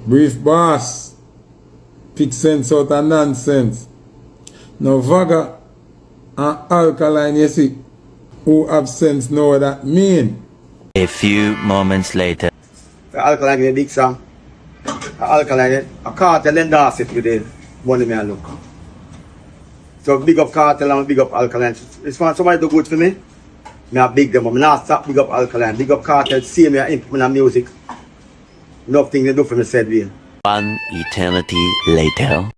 Brief boss. Pick sense out of nonsense. Now Vaga and Alkaline, you see, who have sense know what that mean. A few moments later. Alkaline is a big song. Alkaline, a cartel endorse it with the money me I look. So big up cartel and big up Alkaline. It's when somebody do good for me, I big them up. I not stop big up Alkaline. Big up cartel, see me in music. Nothing they do for me said we. One eternity later.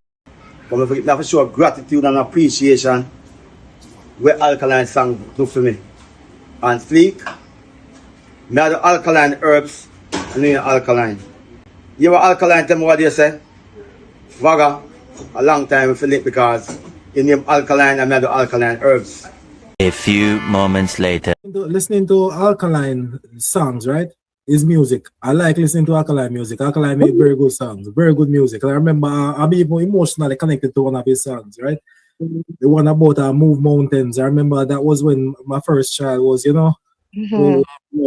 But I have to show gratitude and appreciation where Alkaline song do for me. And Sleek, I have the Alkaline herbs and then Alkaline. You have Alkaline, tell me what you say? Vaga, a long time for it because you name Alkaline and I have the Alkaline herbs. A few moments later. Listening to Alkaline songs, right? Is music. I like listening to Alkaline music. Alkaline make very good songs, very good music. I remember I'm even emotionally connected to one of his songs, right? The one about Move Mountains. I remember that was when my first child was,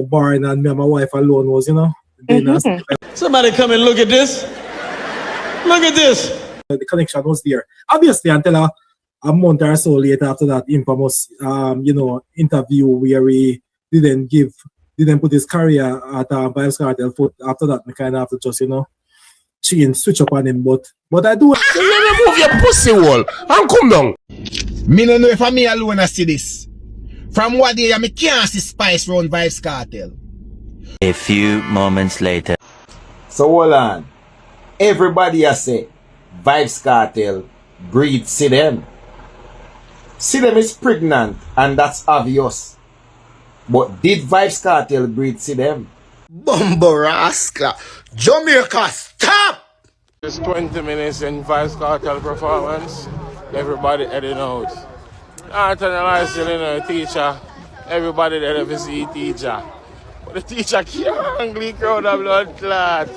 born and me and my wife alone was, Somebody come and look at this. Look at this. The connection was there. Obviously, until a month or so later after that infamous, interview where we didn't put his career at Vibes Cartel foot. After that, I kind of have to just, switch up on him. But I do. So you remove your pussy wall and come down. Me no know if I'm me alone I see this. From what day I can't see spice round Vibes Cartel. A few moments later. So hold on. Everybody has say Vibes Cartel breeds Sidem. Sidem is pregnant and that's obvious. But did Vibes Cartel breed Sidem? Bumbo rascal. Jamaica, stop! It's 20 minutes in Vibes Cartel performance. Everybody heading out. I tell you, teacher. Everybody there to see teacher. But the teacher can't angry crowd of blood clot.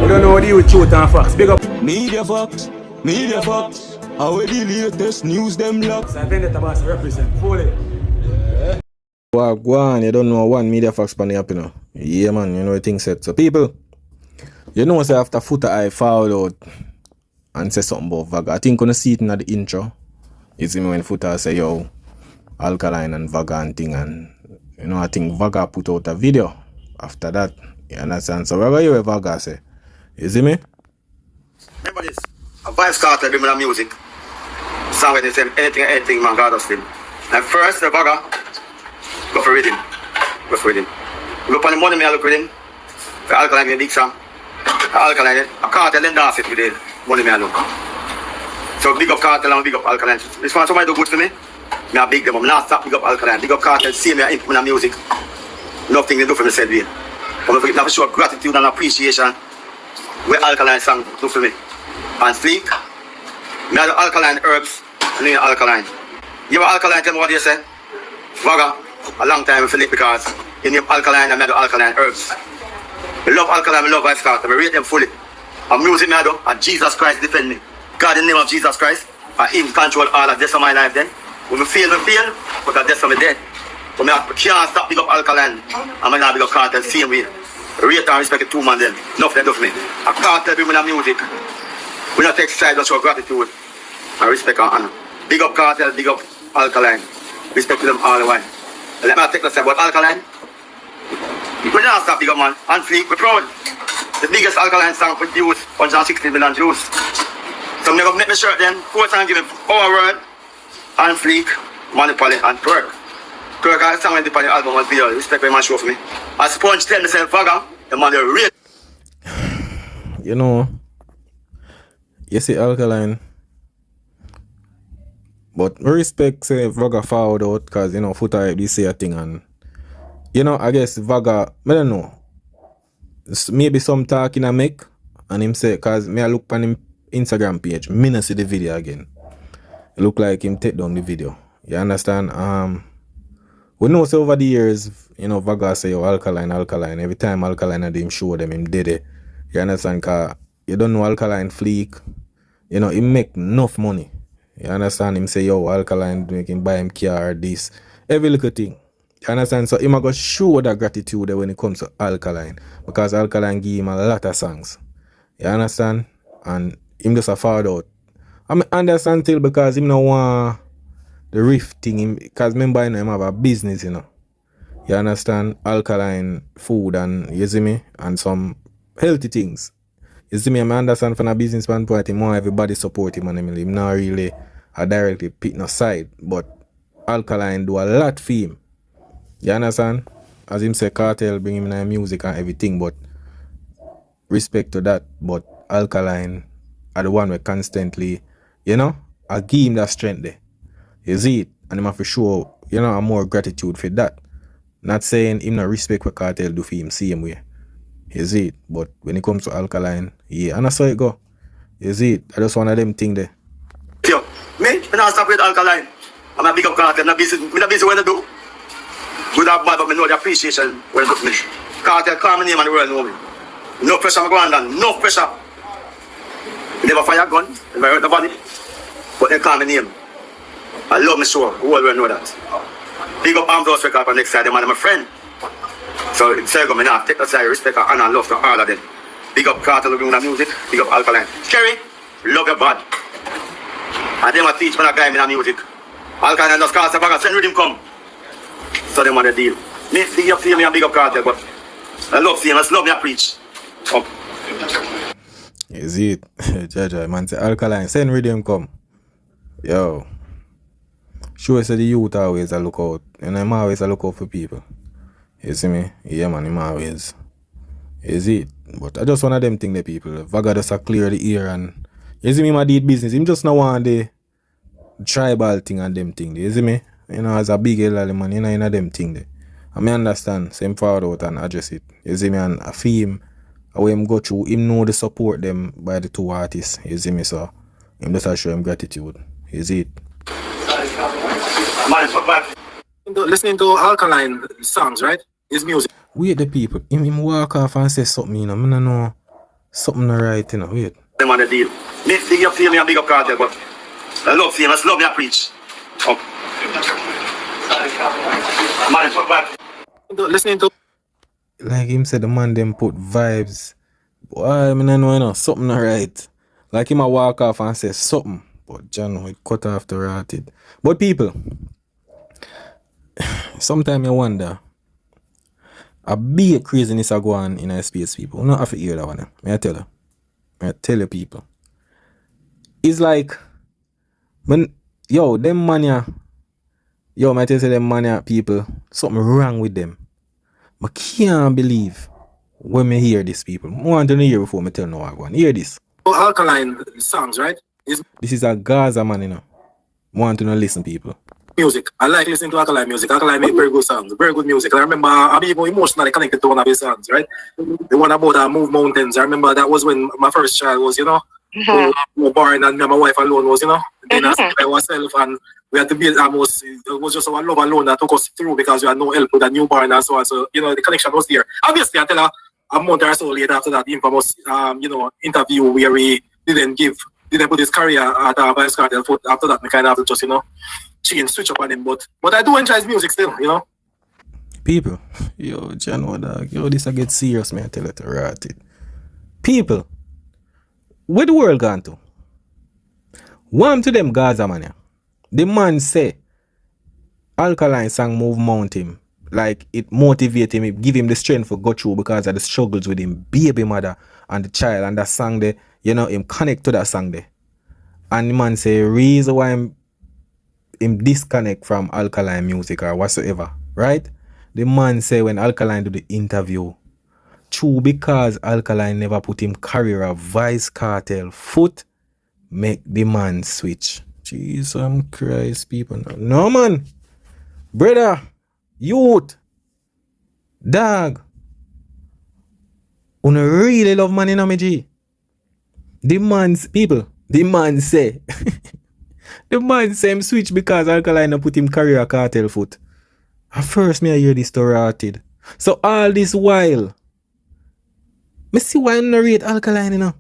You don't know what you truth and facts. Big up. Media Fox. How the latest news them lock. So I think that about represent fully. Wagwan, you don't know one media facts pan up, Yeah, man, you know the thing set. So people, say after Footer I fouled out and say something about Vaga. I think gonna see it in the intro. You see me when Footer say yo, Alkaline and Vaga and thing, and I think Vaga put out a video after that. You understand? So wherever you Vaga say, you see me? Remember this, a Vibes Cartel do me music. Song when they say anything man God does them. And first the Vaga, go for reading. Look on the money me I look with him. The Alkaline is a big song. Alkaline, a cartel endorse it with the money me I look. So big up cartel and big up Alkaline. This one somebody do good for me, I big them up. I not stop big up Alkaline. Big up cartel, see me in music. Nothing they do for me said we. But I have to show gratitude and appreciation where Alkaline song do for me. And Sleek, I have the Alkaline herbs and then Alkaline. You have Alkaline, tell me what you say? Vaga, a long time for it because you name Alkaline and I have the Alkaline herbs. I love Alkaline, I love Vibes Cartel, I rate them fully. I'm music me I do, and Jesus Christ defend me. God in the name of Jesus Christ, I him control all of this of my life then. When I fail, but I death of me dead. But I can't stop big up Alkaline. I'm going to big up cartel same way. Rate and respect the two man then. Enough them do for me. A cartel bring me the music. We don't take side, just show gratitude. And respect and honor. Big up cartel, big up Alkaline. Respect to them all the while. Let me take the side about Alkaline. We don't stop big up man. And Fleek, we're proud. The biggest Alkaline song for views, 160 million views. So I'm going to make my shirt then. 4 times give me our word. And Fleek, Manipulate and Twerk. Twerk I sang on the album and video. Respect very much show for me. I Sponge tell myself, Vaga, the man the real. You see Alkaline. But I respect say Vaga forward out because Footer they say a thing and I guess Vaga, I don't know. Maybe some talking I make and him say cause me I look on him Instagram page, me not see the video again. It look like him take down the video. You understand? We know so over the years, Vaga say Alkaline. Every time Alkaline and him show them him did it. You understand? Cause you don't know Alkaline Fleek. You know, he make enough money. You understand? Him say, yo, Alkaline, you can buy him car, this. Every little thing. You understand? So, him a go show that gratitude when it comes to Alkaline. Because Alkaline give him a lot of songs. You understand? And him just a forward out. I mean, understand still because him no want the rift thing. Because remember, you know, him have a business, you know. You understand? Alkaline food and, you see me? And some healthy things. You see me, I understand from a business standpoint, him want everybody support him and him not really directly pick no side. But Alkaline do a lot for him. You understand? As him say, Cartel bring him in music and everything, but respect to that. But Alkaline are the one we constantly, you know, I give him that strength there. You see it? And him have to show, you know, a more gratitude for that. Not saying him not respect what Cartel do for him same way. You see it? But when it comes to Alkaline, yeah, and that's how it go. You see it? I just one of them thing there. Yo, me not stop with Alkaline. I'm a big up Cartel. I'm not busy when I do. Good or bad, but I know the appreciation when it do me. Cartel call my name and the world know me. No pressure, I'm going down. No pressure. Never fire gun, never hurt nobody. But they call my name. I love me sure. The whole world know that. Big up Armed House Record on next side, them and my friend. So say go, me not take that side, respect and honor, love to all of them. Big up Cartel doing the music, big up Alkaline. Kerry, love your bad. And them a teach me a guy in the music. Alkaline just call Vaga, send rhythm come. So them want the deal. Me big up me and big up Cartel, but I love famous, love me I preach. Come. You see it? Jaja, man say Alkaline, send rhythm come. Yo. Sure say the youth always a look out. And I'm always a look out for people. You see me? Yeah man, I'm always. You see it? But I just one of them thing the people. Vaga just a clear the ear and you see me my did business. Him just not want the tribal thing and them thing. You see me? You know, as a big elderly man, you know, in a them thing there. I may understand, same forward out and address it. You see me, and I feel him, how him go through, him know the support them by the two artists. You see me, so him just show him gratitude. You see it? Listening to Alkaline songs, right? His music. Wait the people, him walk off and say something, you know, I don't know, something not right, you know, wait. Them on the deal. Me big up me and big up Cartel, but I love famous, love me I preach. Oh. Listening to like him said the man them put vibes. Boy, I mean I know, you know, something not right. Like him a walk off and say something. But John it cut off the rotted. But people, sometimes you wonder a big craziness a go on in a space people. You don't have to hear that one. May I tell you? May I tell you people? It's like when yo, them mania. Yo, I tell you them mania people, something wrong with them. I can't believe when me hear this people. I want to hear before me tell no one. Hear this. Alkaline songs, right? His This is a Gaza man, you know. I want to know listen people. music. I like listening to Alkaline music. Alkaline make very good songs, very good music. I remember I'm even emotionally connected to one of his songs, right? The one about Move Mountains. I remember that was when my first child was, you know, born and me and my wife alone was, you know, then I was myself and we had to build almost, it was just our love alone that took us through because we had no help with a newborn and so on. So, you know, the connection was there. Obviously, I tell her a month or so later after that infamous, you know, interview where we didn't put his career at Vibes Cartel foot. After that, we kind of have to just, you know, switch up on him. But I do enjoy his music still, you know. People, yo, Jano dog, yo, this I get serious, man. I tell it to rat it. People, where the world gone to? One to them Gaza man. The man say Alkaline song move mount him. Like it motivate him, it give him the strength to go through because of the struggles with him baby mother and the child and that song there, you know, him connect to that song there. And the man say reason why him disconnect from Alkaline music or whatsoever, right? The man say when Alkaline do the interview, true because Alkaline never put him career of Vice Cartel foot, make the man switch. Jesus Christ, people. No, man. Brother, youth, dog. Una really love man in a G. The man's people, the man say. The man say him switch because Alkaline put him career Cartel foot. At first, me I hear this story. So all this while, me see why I not rate Alkaline, you know.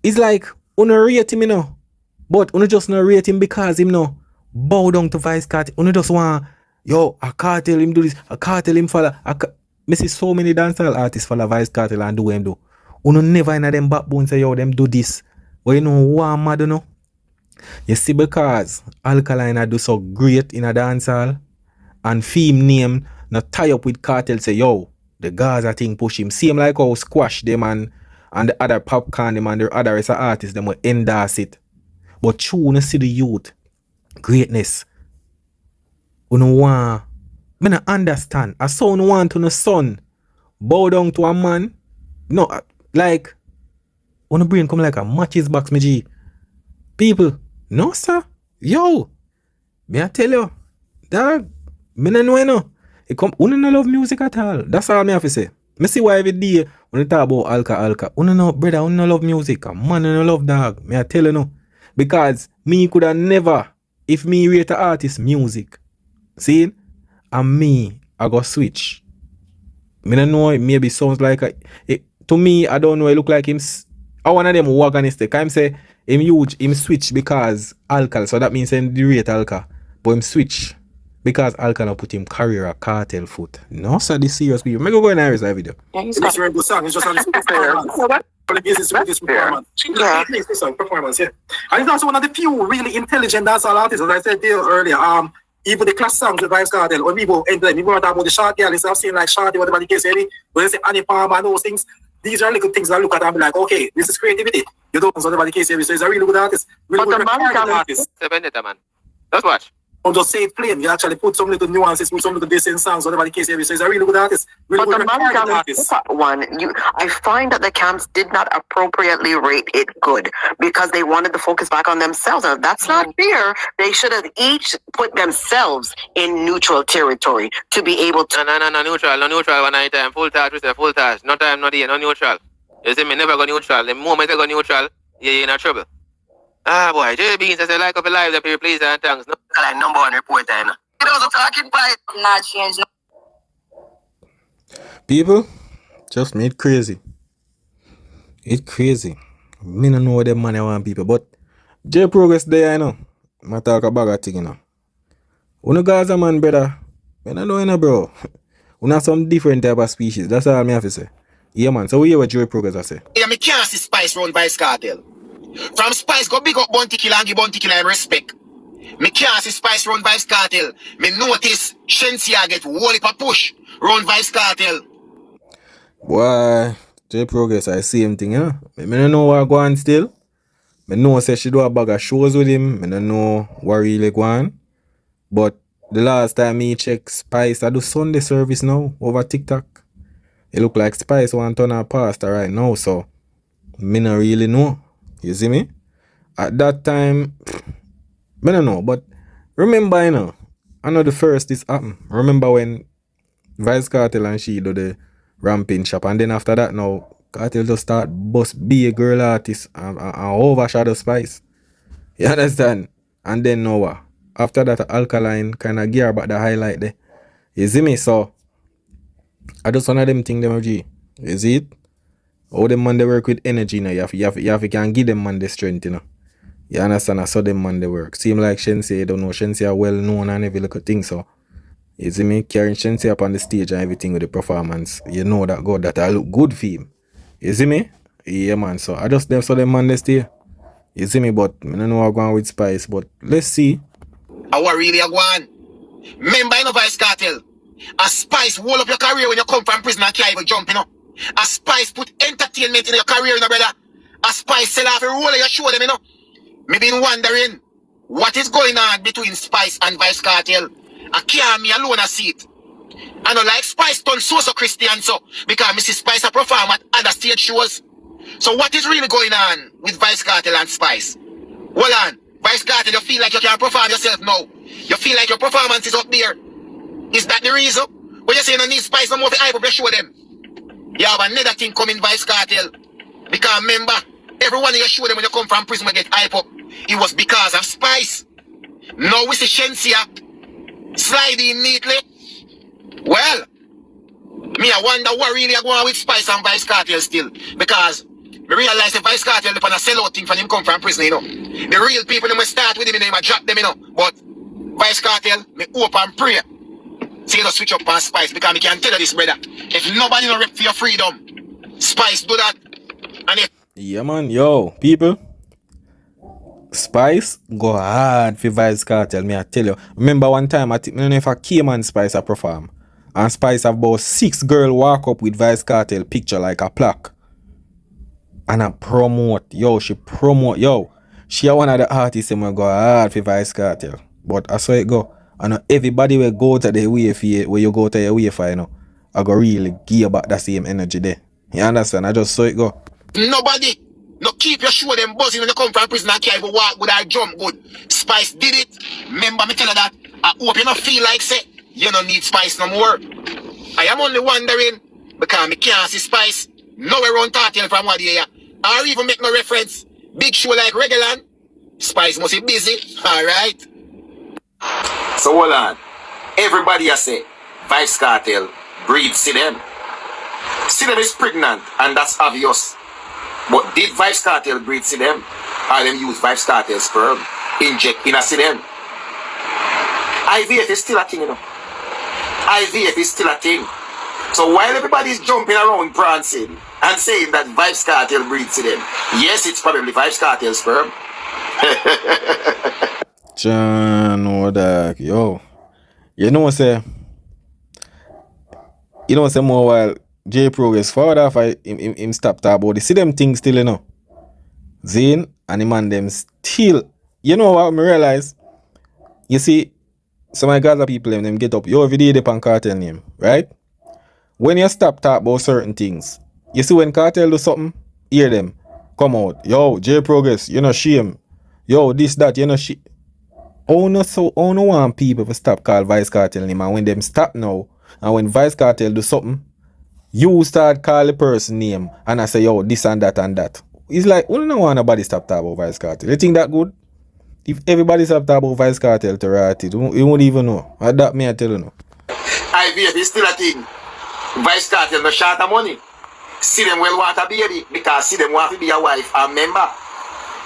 It's like, Uno rate him, you know. But uno just not rate him because him no bow down to Vice Cartel. Uno just want, yo, a cartel him do this, a cartel him follow. Me see so many dancehall artists follow Vice Cartel and do what him do. Uno never in them backbone say, yo, them do this. But you know what I'm mad, you know? You see, because Alkaline do so great in a dancehall and Fame name not tie up with Cartel say, yo, the Gaza thing push him. See him like how Squash them and the other Popcorn them and the other rest of artists them will endorse it. But true, you see the youth greatness. You know want, me not understand. I saw you want to no son bow down to a man. No, like, when the brain come like a matches box, me G. People, no sir. Yo, me I tell you, dog, me no know, you know. It come, you no love music at all. That's all me have to say. Me see why every day when you talk about alka. You know, brother, you no love music. A man you no love dog. Me I tell you no. Because me could have never, if me rate an artist music, see, and me, I go switch. Me don't know, it maybe sounds like, to me, I don't know, it look like him, I one of them organistic. I'm say, him huge, him switch because Alka, so that means him rate Alka, but him switch because Alka not put him career a Cartel foot. No, sir, this serious people. Me go and erase that video. Yeah, it's a very good song. It's just on the performance, yeah. And he's also one of the few really intelligent dancehall artists, as I said there earlier. Even the class songs with Vybz Kartel, when people enter them, people talk about the short girl, instead of saying like shorty, whatever the case may be, when they say Annie Palmer and those things, these are little things that I look at and be like, okay, this is creativity. You don't know whatever the case may be, so he's a really good artist. Really good artist. Man. Let's watch. Don't just say it plain. You actually put some little nuances, put some little decent songs, whatever the case may be. So he's a really good artist. Really but good the artist. One, I find that the camps did not appropriately rate it good because they wanted to focus back on themselves. Now, that's not fair. They should have each put themselves in neutral territory to be able to. No, neutral one time. Full touch, we say full touch. No time, not here, no neutral. You see me never go neutral. The moment I go neutral, you're in a trouble. Ah boy, JB says I like up a live up here, please and thanks. No, Like number one report time. It was talking by not change. People, just made crazy. It's crazy. Me no know what them money want people, but J Progress there, you know. I talk about a thing, you know. Uno Gaza man, brother. Me no know, you know, bro. Uno some different type of species. That's all me have to say. Yeah, man. So we hear what J Progress I say. Yeah, me can't see Spice run Vice Cartel. From Spice go big up Bounty Killer and give Bounty Killer respect. Me can't see Spice run Vice Cartel. Me notice Shensia get whole heap of push run Vice Cartel. Boy, J Progress, I see him thing, you know. Me don't know what go on still. Me know say she do a bag of shows with him. Me don't know what really go on. But the last time me check Spice, I do Sunday service now over TikTok. It look like Spice want to turn her pastor right now, so me not really know. You see me? At that time, I don't know, but remember, you know, I know the first this happened. Remember when Vice Cartel and she do the ramping shop, and then after that now, Cartel just start be a girl artist and overshadow Spice. You understand? And then now, after that, Alkaline kind of gear back the highlight there. You see me? So, I just one of them things, them G. You see it? All them man they work with energy now. You have to can give them man the strength, you know. You understand? I saw them man they work. Seem like Shensia, you don't know, Shensia well known and every little thing, so you see me carrying Shensia up on the stage and everything with the performance. You know that God that I look good for him. You see me? Yeah man, so I just saw them man they stay. You see me, but I don't know what's going on with Spice, but let's see. I what really a one. Remember in the Vice Cartel. A Spice wall up your career when you come from prison and can't even jump, you know. A Spice put entertainment in your career, you know, brother. A Spice sell off a role you show them, you know. Me been wondering what is going on between Spice and Vice Cartel. I can't me alone a see it. I know like Spice done so Christian so because Mrs. Spice a perform at other stage shows. So what is really going on with Vice Cartel and Spice? Hold on. Vice Cartel, you feel like you can't perform yourself now. You feel like your performance is up there. Is that the reason? When you say you don't need Spice no more for hype up, you show them. You have another thing coming Vice Cartel. Because remember, everyone you show them when you come from prison and get hype up, it was because of Spice. Now we see Shensia sliding neatly. Well, me I wonder what really are going on with Spice and Vice Cartel still. Because Me realize the Vice Cartel upon a sellout thing from him come from prison, you know. The real people them will start with him and they drop them, you know. But Vice Cartel, me hope and pray. So you know switch up on Spice because me can tell you this, brother. If nobody no rep for your freedom, Spice do that. And if Yeah, man. Yo, people. Spice go hard for Vice Cartel, me I tell you. Remember one time, I think, I don't know if I came on Spice I perform. And Spice have about 6 girls walk up with Vice Cartel picture like a plaque. And I promote. Yo, she promote. Yo, she one of the artists who go hard for Vice Cartel. But I saw it go. I know everybody will go to the way for you, where you go to your way for, you know. I go really give back that same energy there. You understand? I just saw it go. nobody, no keep your show them buzzing when you come from prison and can't even walk good or jump good. Spice did it. Remember me tell you that. I hope you don't feel like say you don't need Spice no more. I am only wondering because me can't see Spice nowhere around Tartel from what year. Or even make no reference. Big show like Reggae, Spice must be busy. Alright. So hold on. Everybody has say Vice Cartel breed Sidem. Sidem is pregnant and that's obvious. But did Vice Cartel breed Sidem? Or them use Vice Cartel sperm? Inject in a Sidem? IVF is still a thing, you know. IVF is still a thing. So while everybody's jumping around prancing and saying that Vice Cartel breeds Sidem, yes, it's probably Vice Cartel sperm. John, no dog. Yo. You know say more while J Progress forward off him stop talk about the see them things still, you know. Zane and the man them still, you know what me realize? You see, some of the Gaza people them get up, yo, every day they pan Cartel name, right? When you stop talk about certain things, you see when Cartel do something, hear them come out, yo, J Progress, you know shame. Yo, this, that, you know shit. Oh no want people to stop call Vice Cartel name, and when them stop now, and when Vice Cartel do something, you start call the person name and I say, yo, this and that and that. It's like, we don't want nobody stop talking about Vice Cartel. You think that good? If everybody stop talking about Vice Cartel to write it, you won't even know. That me I tell you no. IVF is still a thing. Vice Cartel no short of money. See them well want a baby because see them want to be a wife and member.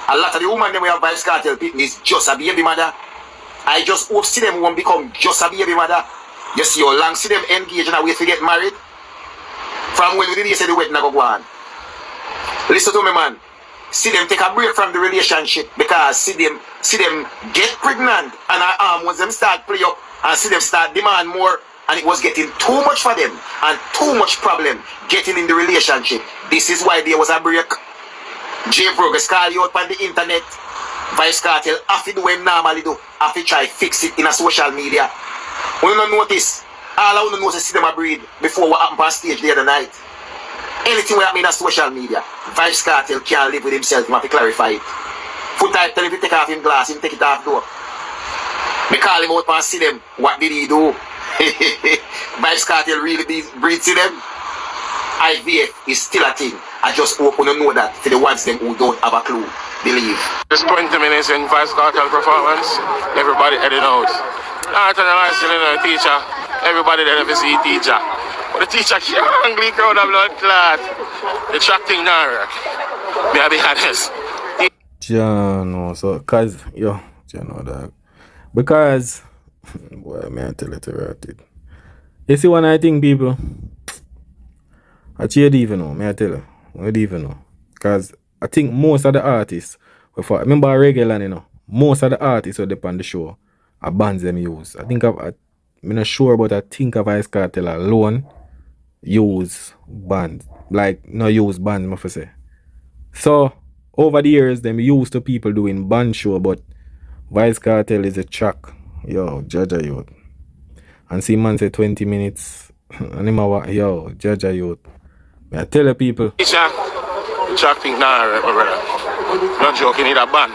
A lot of the women them we have Vice Cartel people is just a baby mother. I just hope see them won't become just a baby mother. You see how long see them engage and wait to get married. From when we did say the wedding go on. Listen to me, man. See them take a break from the relationship because see them get pregnant and once them start play up and see them start demand more and it was getting too much for them and too much problem getting in the relationship. This is why there was a break. J Progress call you out on the internet. Vice Cartel have to do what normally do. Have to try fix it in a social media. When you don't notice, all I want to know is see them a breed before what happened on stage the other night. Anything we happen in a social media, Vice Cartel can't live with himself, he have to clarify it. Foot type tell him to take off him glass, him take it off door. Me call him out and see them, what did he do? Vice Cartel really breed see them? IVF is still a thing. I just hope you know that for the ones them who don't have a clue, believe. Just 20 minutes in Vice Cartel performance, everybody heading out. I turn the lights in the teacher, everybody there to see teacher. But the teacher can't leak out of blood clot. The track thing now work. May I be honest. No, so cause yo, you know that. Because boy, may I tell you to write it. You see one I think people I don't even know, may I tell you. I don't even know. Because I think most of the artists, remember Reggae, you know, most of the artists who depend on the show are bands them use. I'm not sure, but I think of Vice Cartel alone use bands. Like, not use bands, I say. So, over the years, them used to people doing band show, but Vice Cartel is a track. Yo, Jaja youth. And see man say 20 minutes. And him yo, Jaja youth. I tell the people. Teacher, the track thing now work, my brother. Not joking, you need a band.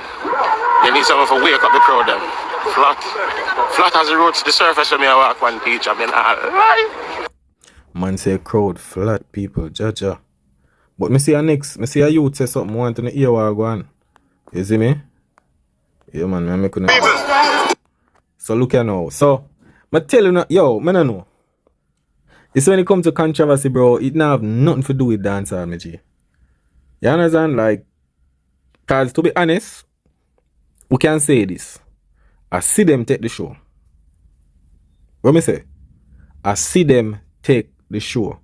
You need someone to wake up the crowd them. Flat as the road to the surface when I walk one teacher, I mean, I lie. Man say crowd flat, people, Jaja. But me see a youth say something want to hear what I go on. You see me? Yeah, man, I make you know. So look here now. So, I tell you now, yo, man, I know. It's when it comes to controversy, bro, it not have nothing to do with dancehall, my G. You understand? Like, cause to be honest, we can say this. I see them take the show. What me say? I see them take the show.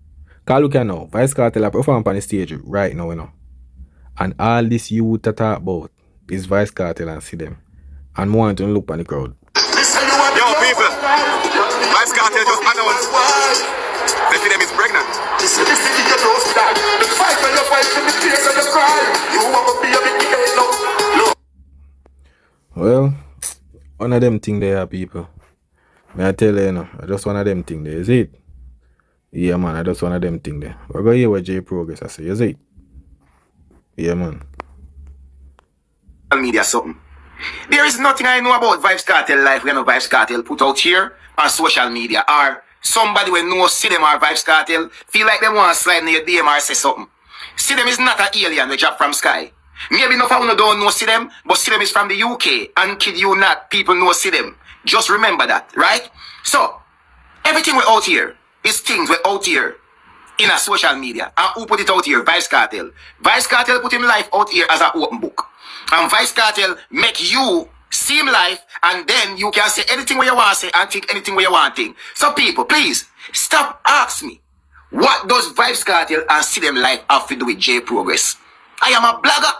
Cause look at now, Vice Cartel perform on the stage right now, you know. And all this youth to talk about is Vice Cartel and see them. And more to look on the crowd. Yo, people, Vice Cartel just announced that Sidem is pregnant. Well, one of them thing there, people. May I tell you, know, I just one of them thing there, is it? Yeah, man, I just one of them thing there. We're going to hear what J Progress I say, is it? Yeah, man. Media something. There is nothing I know about Vibes Cartel life when no Vibes Cartel put out here on social media or somebody when no Sidem or Vibes Cartel feel like they want to slide in your DM or say something. Sidem is not an alien we drop from sky. Maybe no one don't know Sidem, but Sidem is from the UK and kid you not, people know Sidem. Just remember that, right? So, everything we're out here is things we're out here in a social media. And who put it out here? Vice Cartel. Vice Cartel put him life out here as an open book. And Vice Cartel make you see him life and then you can say anything where you want to say and think anything where you want to think. So people, please, stop asking me, what does Vice Cartel and Sidem life have to do with J Progress? I am a blogger.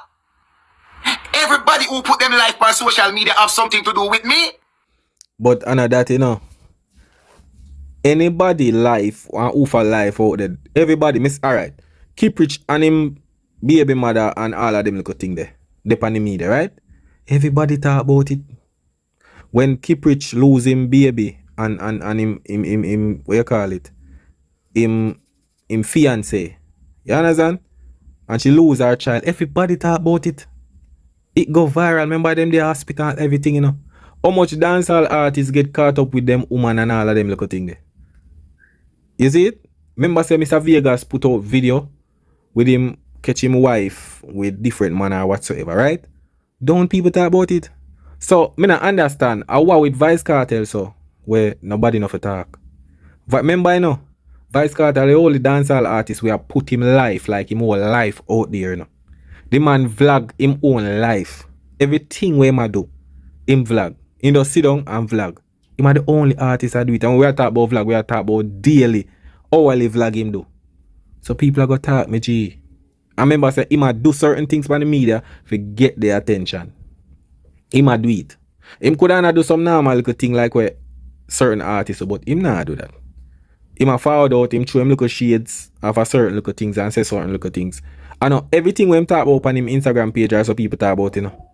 Everybody who put them life on social media have something to do with me. But another that, you know, anybody life and who for life out there, everybody miss alright. Keep Rich and him baby mother and all of them little thing there. Depend on me there, right? Everybody talk about it. When Keep Rich lose him baby and him what you call it? Him fiance. You understand? And she lose her child. Everybody talk about it. It go viral. Remember them the hospital, everything, you know. How much dancehall artists get caught up with them woman and all of them little thing there. You see it? Remember say Mr. Vegas put out video with him catch him wife with different man or whatsoever, right? Don't people talk about it? So, me not understand how with Vice Cartel so where nobody enough to talk. But remember, you know, Vice Cartel the only dancehall artist we have put him life like him whole life out there, you know. The man vlog him own life. Everything we him do, him vlog. He just sit down and vlog. Him are the only artist I do it. And when we are talking about vlog, we are talking about daily hourly vlog him do. So people are gonna talk me G. I remember say he might do certain things by the media to get their attention. He might do it. Him could not do some normal little thing like where certain artists, but him not do that. He might forward out him show him little shades of a certain little things and say certain little things. I know everything when him talk about on him Instagram page or so people talk about, you know,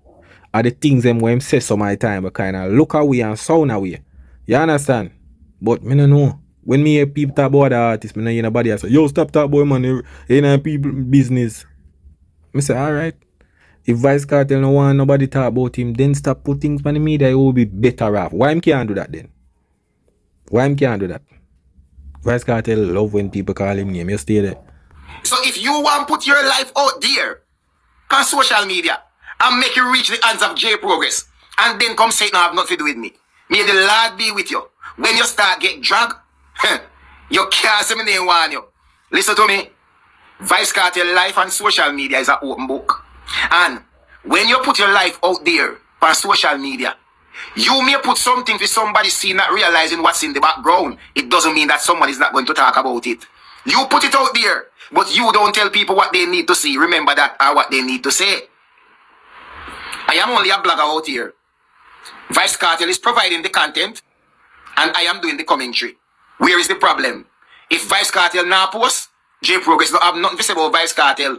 are the things them when him say some of the time but kind of look away and sound away. You understand? But me no know. When me hear people talk about the artist, me no hear nobody say, yo, stop talking about man, in people business. Me say, alright. If Vice Cartel no want nobody talk about him, then stop put things on the media, it will be better off. Why him can't do that then? Why him can't do that? Vice Cartel love when people call him name. You stay there. So if you want to put your life out there on social media and make you reach the hands of J Progress and then come say no have nothing to do with me, may the Lord be with you. When you start get dragged, you can't say me name warn you. Listen to me. Vice Cartel life on social media is an open book. And when you put your life out there on social media, you may put something for somebody see not realizing what's in the background. It doesn't mean that someone is not going to talk about it. You put it out there, but you don't tell people what they need to see. Remember that or what they need to say. I am only a blogger out here. Vice Cartel is providing the content and I am doing the commentary. Where is the problem? If Vice Cartel now post, J Progress don't have nothing to say about Vice Cartel.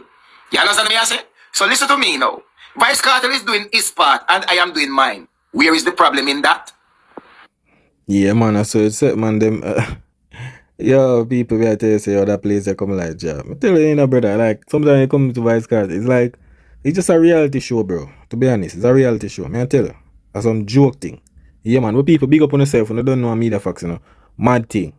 You understand me I say? So listen to me now. Vice Cartel is doing his part and I am doing mine. Where is the problem in that? Yeah, man, so it's it, man, them yo, people we tell you say other place they come like job. I tell you, brother, like sometimes you come to Vice Cartel, it's like it's just a reality show, bro. To be honest, it's a reality show. I tell you. That's some joke thing. Yeah, man, when people big up on themselves and they don't know media facts, you know. Mad thing.